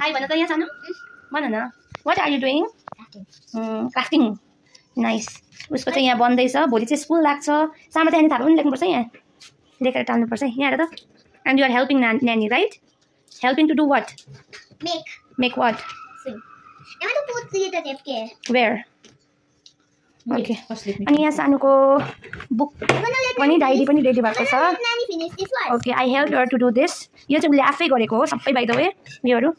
High भन त यहाँ सानो भन न what are you doing crafting nice उसको चाहिँ यहाँ बन्दैछ भोलि चाहिँ स्कुल लाग्छ सामर्थ्य आनी थापा पनि लेख्नुपर्छ यहाँ लेखेर टाल्नुपर्छ यहाँ त एन्ड यु आर हेल्पिङ नानी right helping to do what make what where okay अनि यहाँ सानोको बुक पनि डायरी पनि रेडी भएको छ okay I help her to do this यो चाहिँ उसले आफै गरेको हो सबै बाइ द वे योहरू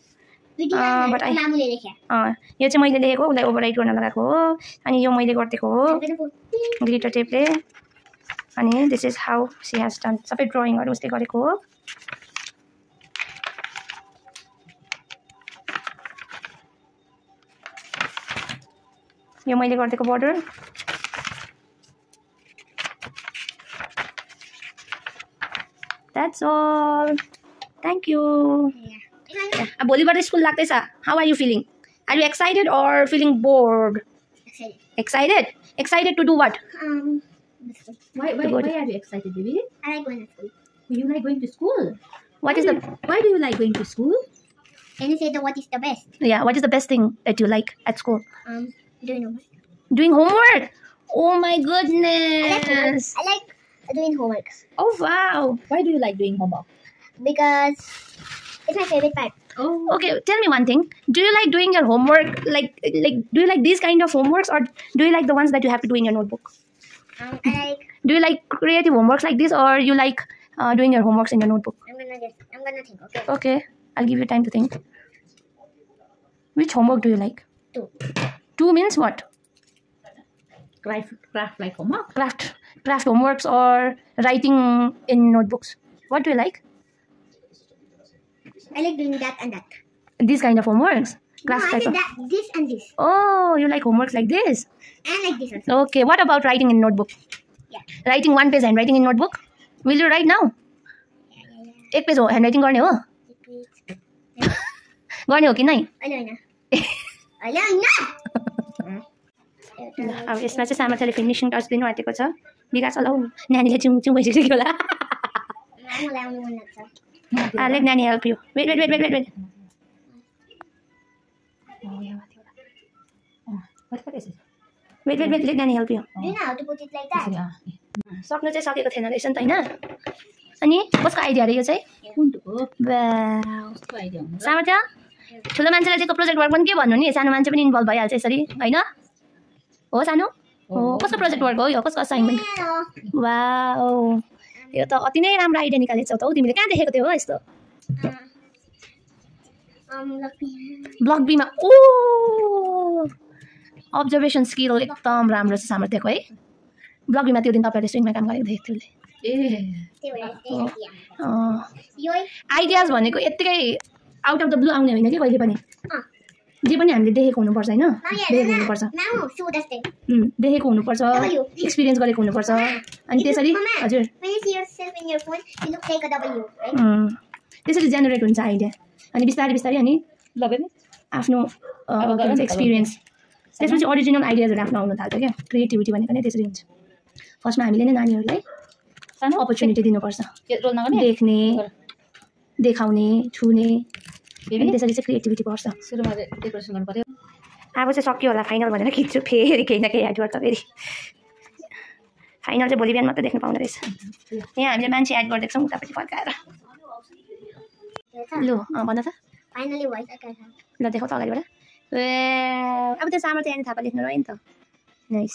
बट यो चाहिँ मैले लेखेको उसलाई ओभरराइट गर्न लगाएको हो अनि यो मैले गरिदिएको हो ग्लिटर टेपले अनि this is how she has done सबै ड्रइङहरू उसले गरेको हो यो मैले गरिदिएको border that's all thank you अब भोलिबाट स्कुल लाग्दैछ how are you feeling are you excited or feeling bored excited to do what Why are you excited, baby? I like going to school. You like going to school? Why do you like going to school? Can you say what is the best? Yeah, what is the best thing that you like at school? Doing homework. Doing homework? Oh my goodness. I like doing homework. Oh wow. Why do you like doing homework? Because it's my favorite part. Oh. Okay, tell me one thing. Do you like doing your homework like do you like these kind of homeworks or do you like the ones that you have to do in your notebook? I like. Do you like creative homeworks like this or you like doing your homeworks in your notebook? I'm gonna think. Okay. Okay, I'll give you time to think. Which homework do you like? 2. 2 means what? Craft like homework. Craft homeworks or writing in notebooks. What do you like? I like doing that and that. These kind of homeworks. Craft no, I type said of. that, this and this. Oh, you like homeworks like this? And like this also. Okay, what about writing in notebook? Yeah. Writing 1 page handwriting in notebook? Will you write now? Yeah. 1 page हो handwriting गर्ने हो? गर्ने हो कि नै? होइन अब यसमा चाहिँ सामर्थ्यले फिनिसिङ टच दिनु आँटेको छ विकास होला नानीले चिउचिउ भइसक्यो होला let Nanny help you. Wait. What is it? Wait, let Nanny help you. Do you know how to put it like that? सक्नु चाहिँ सकेको थिएन रहेछ नि त हैन अनि कसको आइडिया रे यो चाहिँ सामर्थ्य ठुलो मान्छेलाई चाहिँ प्रोजेक्ट वर्क पनि के भन्नु नि सानो मान्छे पनि इन्भल्भ भइहाल्छ यसरी हैन हो सानो हो कसको प्रोजेक्ट वर्क हो यो कसको असाइनमेन्ट वाउ यो त अति नै राम्रो आइडिया निकालेछौ त हौ तिमीले कहाँ देखेको थियौ हो यस्तो ब्लक बीमा ओ अब्जर्भेसन स्किल एकदम राम्रो छ सामर्थ्यको है ब्लक बीमा त्यो दिन तपाईहरुले स्विङमा काम गरेको देखेको थियौ आइडियाज भनेको यतिकै आउट अफ द ब्लू आउने होइन कि कहिले पनि जे पनि हामीले देखेको हुनुपर्छ हैन देखेको हुनुपर्छ एक्सपिरियन्स गरेको हुनुपर्छ अनि त्यसरी हजुर त्यसरी जेनेरेट हुन्छ आइडिया अनि बिस्तारै अनि आफ्नो एक्सपिरियन्स त्यसपछि ओरिजिनल आइडियाजहरु आफ्नो आउन थाल्छ क्या क्रिएटिभिटी भनेको नै त्यसरी हुन्छ फर्स्टमा हामीले नै नानीहरुलाई सानो अपर्च्युनिटी दिनुपर्छ देख्ने देखाउने छुने अनि त्यसरी चाहिँ क्रिएटिभिटी बढ्छ सुरुमा डेकोरेसन गर्नु पर्यो अब चाहिँ सक्यो होला फाइनल भनेर खिच्छु फेरि केही न केही एड गर्छ फेरि फाइनल चाहिँ भोलि बिहान मात्रै देख्न पाउँदो रहेछ यहाँ हामीले मान्छे एड गर्दैछौँ उतापट्टि फर्काएर लु भन त फाइनली भइसक्यो ल देखाउ त अगाडिबाट अब त्यो सामर्थ्य आनी थापा लेख्नु रह्यो नि त नाइस